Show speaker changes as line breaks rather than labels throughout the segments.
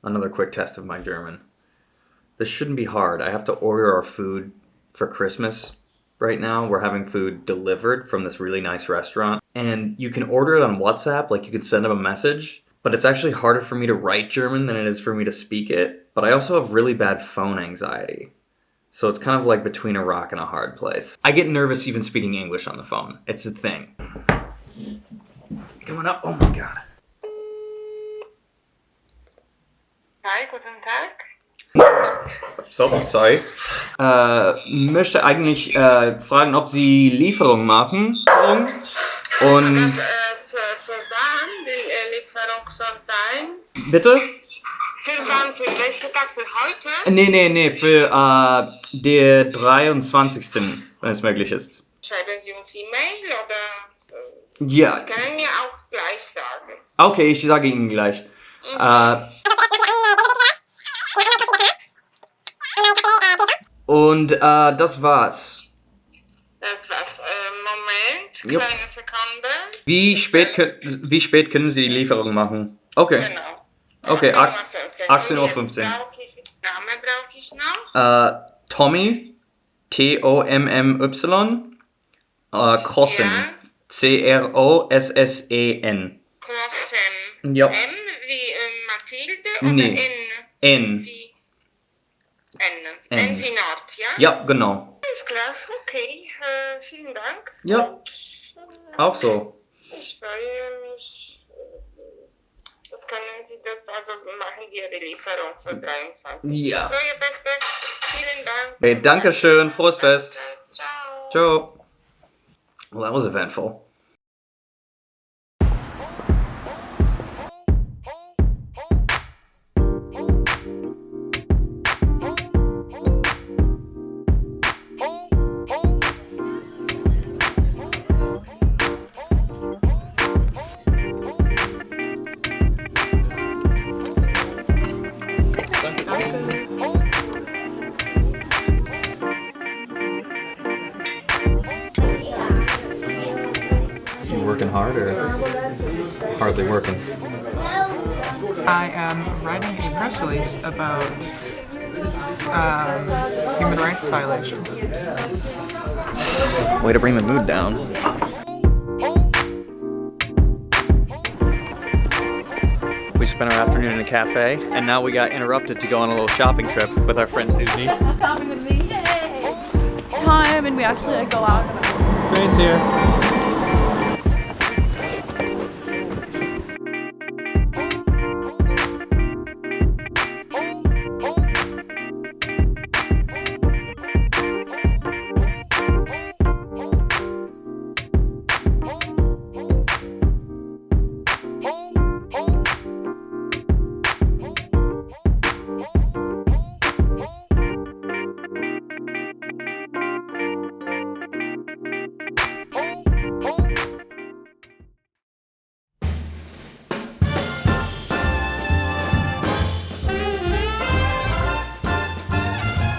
Another quick test of my German. This shouldn't be hard. I have to order our food for Christmas right now. We're having food delivered from this really nice restaurant. And you can order it on WhatsApp, like you can send them a message. But it's actually harder for me to write German than it is for me to speak it. But I also have really bad phone anxiety. So it's kind of like between a rock and a hard place. I get nervous even speaking English on the phone. It's a thing. Going up. Oh my god.
Hi, guten Tag.
So, sorry. Möchte eigentlich fragen, ob Sie Lieferung machen. Und
Für wann die Lieferung soll sein?
bitte?
Für wann? Für welchen Tag? Für heute?
Nee, für der 23., wenn es möglich ist.
Schreiben Sie uns E-Mail oder?
Ja.
Sie können mir auch gleich sagen.
Okay, ich sage Ihnen gleich. Und das war's.
Das war's. Moment,
Jupp.
kleine Sekunde.
Wie spät können Sie die Lieferung machen? Okay.
Genau.
Okay,
18:15
Uhr.
Name brauche ich noch.
Tommy, Tommy, Crossen,
Ja.
Crossen.
Crossen.
Ja.
M wie Mathilde oder
Nee.
N?
N.
Wie N.
N.
N wie Nord, ja?
Ja, genau.
Alles klar, okay. Vielen Dank.
Ja.
Und,
Auch so.
ich freue mich. Das können Sie das, also machen wir die Lieferung für 23.
Ja.
So, Ihr Beste. Vielen Dank.
Hey, Dankeschön, frohes Fest.
Ciao.
Ciao. Well, that was eventful. You working hard or hardly working?
I am writing a press release about human rights violations.
Way to bring the mood down. We spent our afternoon in a cafe, and now we got interrupted to go on a little shopping trip with our friend Susie.
Coming with me, yay! Time, and we actually go out.
Train's here.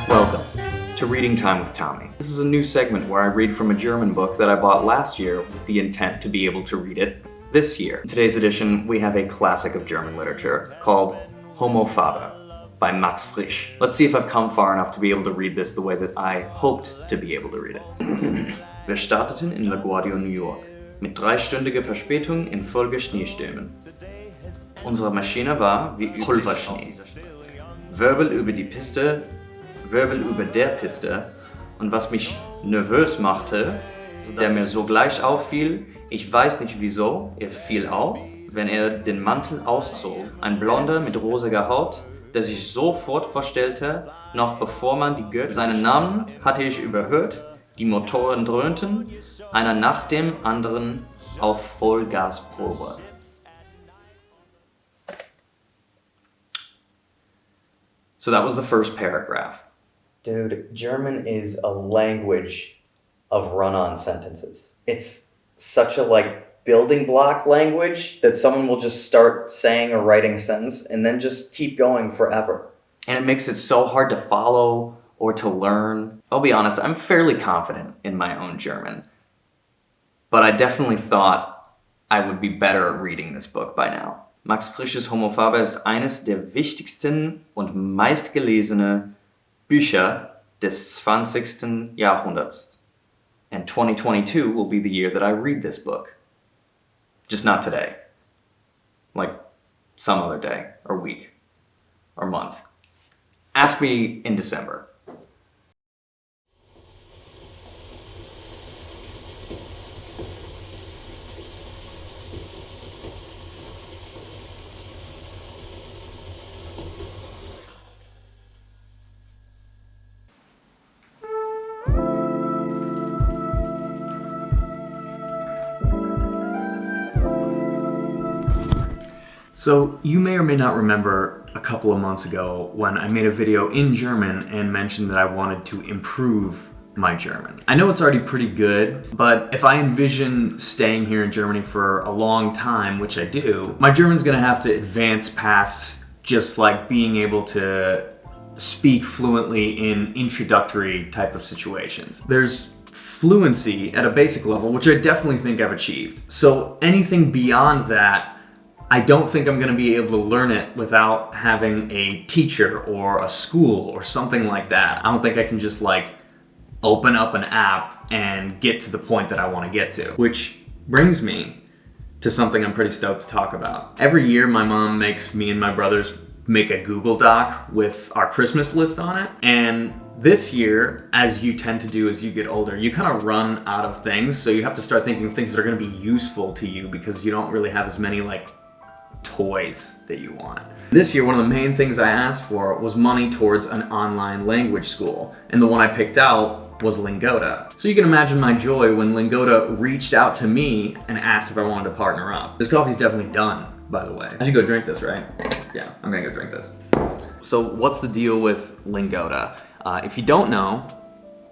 Welcome to Reading Time with Tommy. This is a new segment where I read from a German book that I bought last year with the intent to be able to read it this year. In today's edition, we have a classic of German literature called Homo Faber by Max Frisch. Let's see if I've come far enough to be able to read this the way that I hoped to be able to read it. Wir starteten in LaGuardia, New York, mit 3-stündiger Verspätung infolge Schneestürmen. Unsere Maschine war wie Pulverschnee. Wirbel über die Piste, Wirbel über der Piste, und was mich nervös machte, der mir sogleich auffiel, ich weiß nicht wieso, er fiel auf, wenn er den Mantel auszog. Ein Blonder mit rosiger Haut, der sich sofort vorstellte, noch bevor man die Gürtel... Seinen Namen hatte ich überhört, die Motoren dröhnten, einer nach dem anderen auf Vollgasprobe. So that was the first paragraph.
Dude, German is a language of run-on sentences. It's such a building block language that someone will just start saying or writing a sentence and then just keep going forever.
And it makes it so hard to follow or to learn. I'll be honest, I'm fairly confident in my own German. But I definitely thought I would be better at reading this book by now. Max Frisch's Homo Faber ist eines der wichtigsten und meistgelesene Bücher des 20. Jahrhunderts. And 2022 will be the year that I read this book. Just not today. Like some other day, or week, or month. Ask me in December. So, you may or may not remember a couple of months ago when I made a video in German and mentioned that I wanted to improve my German. I know it's already pretty good, but if I envision staying here in Germany for a long time, which I do, my German's gonna have to advance past just like being able to speak fluently in introductory type of situations. There's fluency at a basic level, which I definitely think I've achieved. So anything beyond that, I don't think I'm going to be able to learn it without having a teacher or a school or something like that. I don't think I can just like open up an app and get to the point that I want to get to. Which brings me to something I'm pretty stoked to talk about. Every year my mom makes me and my brothers make a Google Doc with our Christmas list on it. And this year, as you tend to do as you get older, you kind of run out of things. So you have to start thinking of things that are going to be useful to you because you don't really have as many like toys that you want. This year, one of the main things I asked for was money towards an online language school, and the one I picked out was Lingoda. So you can imagine my joy when Lingoda reached out to me and asked if I wanted to partner up. This coffee's definitely done, by the way. I should go drink this, right? Yeah, I'm gonna go drink this. So what's the deal with Lingoda? If you don't know,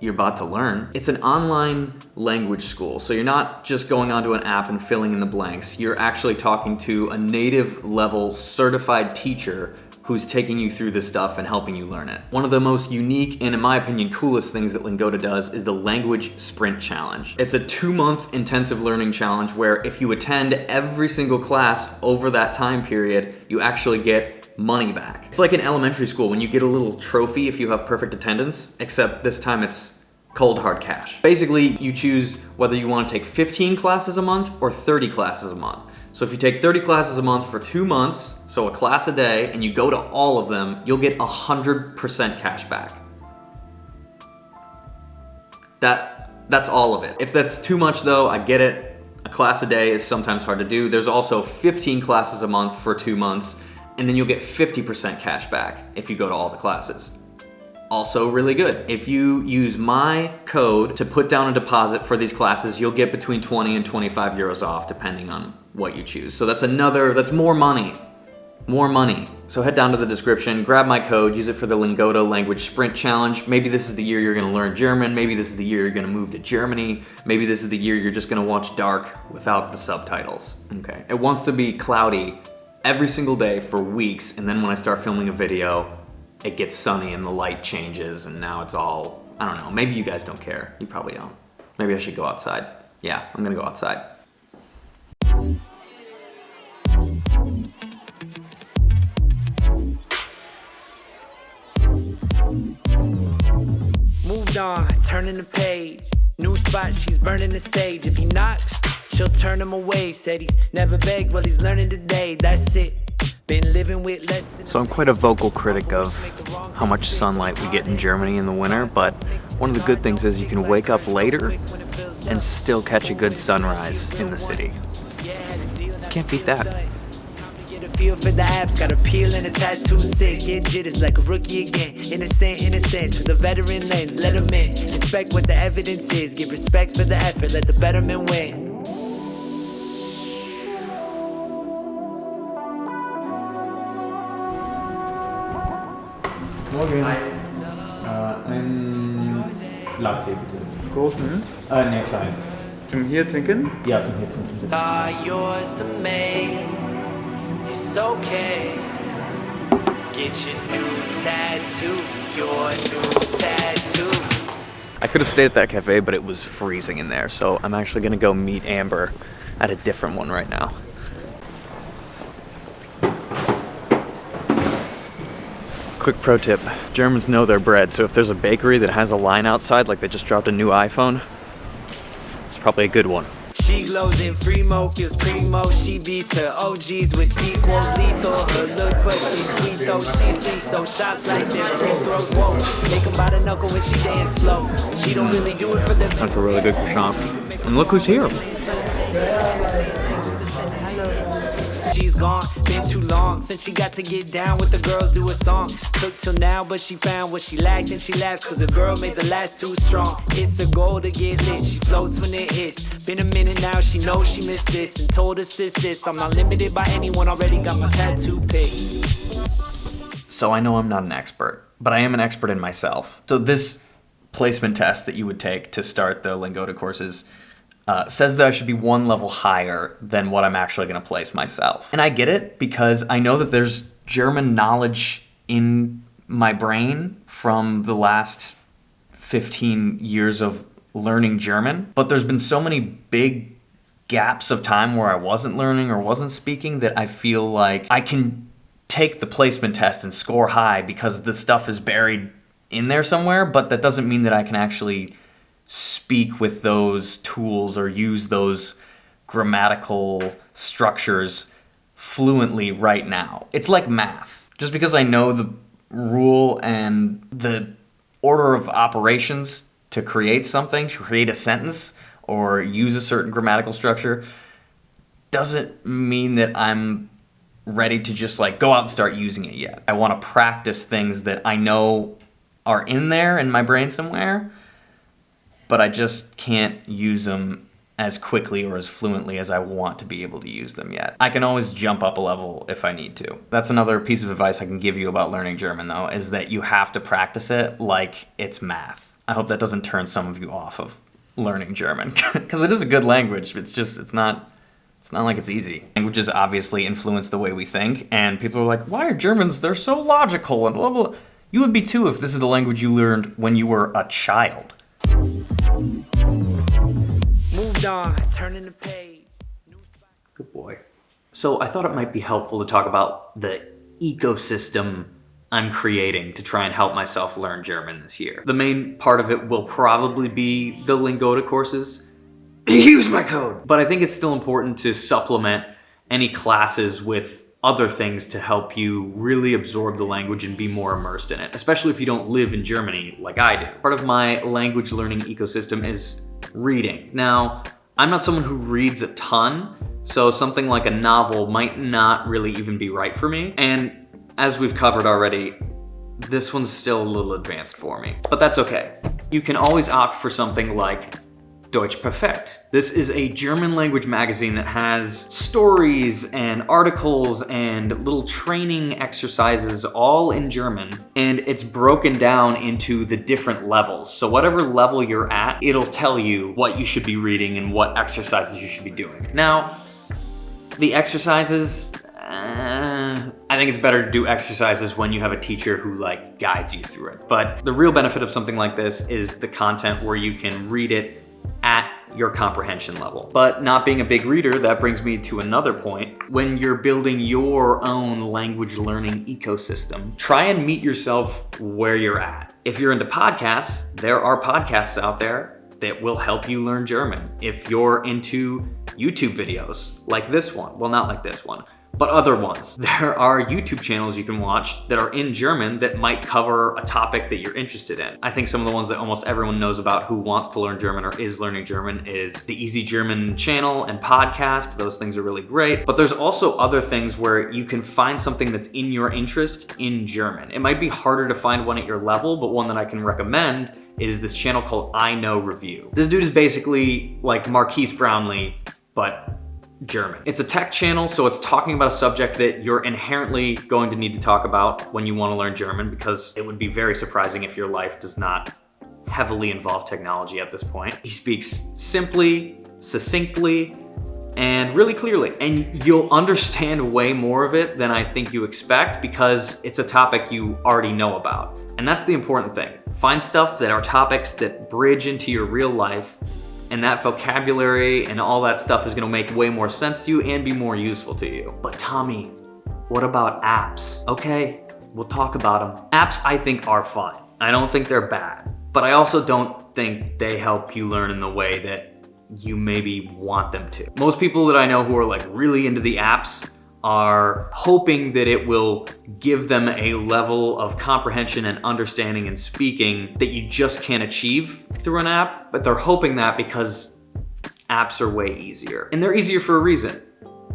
you're about to learn. It's an online language school, so you're not just going onto an app and filling in the blanks. You're actually talking to a native level certified teacher who's taking you through this stuff and helping you learn it. One of the most unique and, in my opinion, coolest things that Lingoda does is the Language Sprint Challenge. It's a 2-month intensive learning challenge where if you attend every single class over that time period, you actually get money back. It's like in elementary school when you get a little trophy if you have perfect attendance, except this time it's cold hard cash. Basically, you choose whether you want to take 15 classes a month or 30 classes a month. So if you take 30 classes a month for 2 months, so a class a day, and you go to all of them, you'll get 100% cash back. That's all of it. If that's too much though, I get it. A class a day is sometimes hard to do. There's also 15 classes a month for 2 months, and then you'll get 50% cash back if you go to all the classes. Also really good. If you use my code to put down a deposit for these classes, you'll get between 20 and 25 euros off depending on what you choose. So that's more money. More money. So head down to the description, grab my code, use it for the Lingoda Language Sprint Challenge. Maybe this is the year you're gonna learn German. Maybe this is the year you're gonna move to Germany. Maybe this is the year you're just gonna watch Dark without the subtitles. Okay. It wants to be cloudy every single day for weeks, and then when I start filming a video, it gets sunny and the light changes, and now it's all, I don't know, maybe you guys don't care. You probably don't. Maybe I should go outside. Yeah, I'm gonna go outside.
Moved on, turning the page. New spot, she's burning the sage. If he knocks, she'll turn him away. Said he's never begged, well he's learning today. That's it. Been living with less than.
So I'm quite a vocal critic of how much sunlight we get in Germany in the winter, but one of the good things is you can wake up later and still catch a good sunrise in the city. Can't beat that.
Feel for the apps, got a peel and a tattoo sick. Get jitters like a rookie again. Innocent, with a veteran lens. Let him in, inspect what the evidence is. Give respect for the effort, let the betterment win.
Morgen. Ein Latte bitte. Großen? Ne, klein. Zum hier trinken? Ja, zum hier trinken.
Are yours to make. It's okay. Get your new tattoo. Your new tattoo.
I could have stayed at that cafe, but it was freezing in there, so I'm actually gonna go meet Amber at a different one right now. Quick pro tip, Germans know their bread, so if there's a bakery that has a line outside, like they just dropped a new iPhone, it's probably a good one.
She glows in Fremo, feels primo. She beats her OGs with sequels. Lethal, her look, but she's sweet though. She sees so shots like them free throws. Whoa, make 'em by the knuckle when she dance slow. She don't really do it for the.
That's a really good croissant. And look who's here.
She's gone, been too long since she got to get down with the girls, do a song. Took till now, but she found what she lacked and she laughs cause the girl made the last too strong. It's a goal to get lit, she floats when it hits. Been a minute now, she knows she missed this and told her sis this. I'm not limited by anyone, already got my tattoo pick.
So I know I'm not an expert, but I am an expert in myself. So this placement test that you would take to start the Lingoda courses says that I should be one level higher than what I'm actually going to place myself. And I get it because I know that there's German knowledge in my brain from the last 15 years of learning German, but there's been so many big gaps of time where I wasn't learning or wasn't speaking that I feel like I can take the placement test and score high because the stuff is buried in there somewhere, but that doesn't mean that I can actually speak with those tools or use those grammatical structures fluently right now. It's like math. Just because I know the rule and the order of operations to create something, to create a sentence or use a certain grammatical structure, doesn't mean that I'm ready to just like go out and start using it yet. I want to practice things that I know are in there in my brain somewhere, but I just can't use them as quickly or as fluently as I want to be able to use them yet. I can always jump up a level if I need to. That's another piece of advice I can give you about learning German though, is that you have to practice it like it's math. I hope that doesn't turn some of you off of learning German, because it is a good language. It's not like it's easy. Languages obviously influence the way we think, and people are like, why are Germans, they're so logical and blah, blah. You would be too if this is the language you learned when you were a child.
Moved on, turning the page.
Good boy. So I thought it might be helpful to talk about the ecosystem I'm creating to try and help myself learn German this year. The main part of it will probably be the Lingoda courses. Use my code! But I think it's still important to supplement any classes with other things to help you really absorb the language and be more immersed in it, especially if you don't live in Germany like I do. Part of my language learning ecosystem is reading. Now, I'm not someone who reads a ton, so something like a novel might not really even be right for me. And as we've covered already, this one's still a little advanced for me, but that's okay. You can always opt for something like Deutsch Perfekt. This is a German language magazine that has stories and articles and little training exercises all in German, and it's broken down into the different levels. So whatever level you're at, it'll tell you what you should be reading and what exercises you should be doing. Now, the exercises, I think it's better to do exercises when you have a teacher who like guides you through it. But the real benefit of something like this is the content where you can read it at your comprehension level. But not being a big reader, that brings me to another point. When you're building your own language learning ecosystem, try and meet yourself where you're at. If you're into podcasts, there are podcasts out there that will help you learn German. If you're into YouTube videos like this one, well, not like this one, but other ones. There are YouTube channels you can watch that are in German that might cover a topic that you're interested in. I think some of the ones that almost everyone knows about who wants to learn German or is learning German is the Easy German channel and podcast. Those things are really great. But there's also other things where you can find something that's in your interest in German. It might be harder to find one at your level, but one that I can recommend is this channel called I Know Review. This dude is basically like Marquise Brownlee, but German. It's a tech channel, so it's talking about a subject that you're inherently going to need to talk about when you want to learn German, because it would be very surprising if your life does not heavily involve technology at this point. He speaks simply, succinctly, and really clearly, and you'll understand way more of it than I think you expect because it's a topic you already know about. And that's the important thing. Find stuff that are topics that bridge into your real life, and that vocabulary and all that stuff is gonna make way more sense to you and be more useful to you. But Tommy, what about apps? Okay, We'll talk about them. Apps, I think, are fine. I don't think they're bad, but I also don't think they help you learn in the way that you maybe want them to. Most people that I know who are like really into the apps are hoping that it will give them a level of comprehension and understanding and speaking that you just can't achieve through an app, but they're hoping that because apps are way easier. And they're easier for a reason,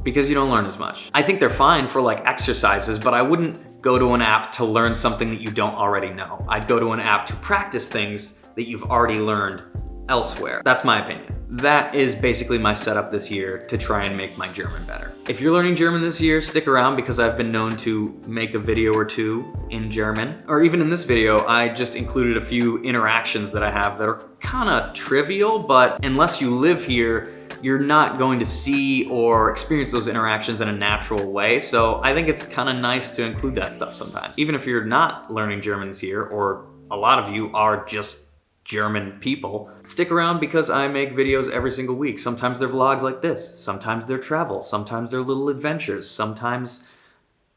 because you don't learn as much. I think they're fine for like exercises, but I wouldn't go to an app to learn something that you don't already know. I'd go to an app to practice things that you've already learned elsewhere. That's my opinion. That is basically my setup this year to try and make my German better. If you're learning German this year, stick around because I've been known to make a video or two in German. Or even in this video, I just included a few interactions that I have that are kind of trivial, but unless you live here, you're not going to see or experience those interactions in a natural way. So I think it's kind of nice to include that stuff sometimes. Even if you're not learning German this year, or a lot of you are just German people, stick around because I make videos every single week. Sometimes they're vlogs like this, sometimes they're travel, sometimes they're little adventures, sometimes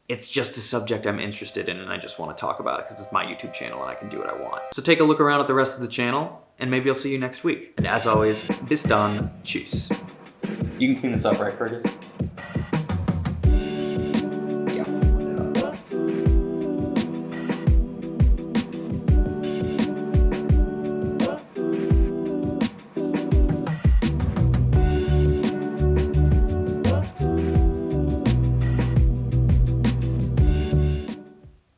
it's just a subject I'm interested in and I just want to talk about it because it's my YouTube channel and I can do what I want. So take a look around at the rest of the channel and maybe I'll see you next week. And as always, bis dann, tschüss.
You can clean this up, right, Fergus?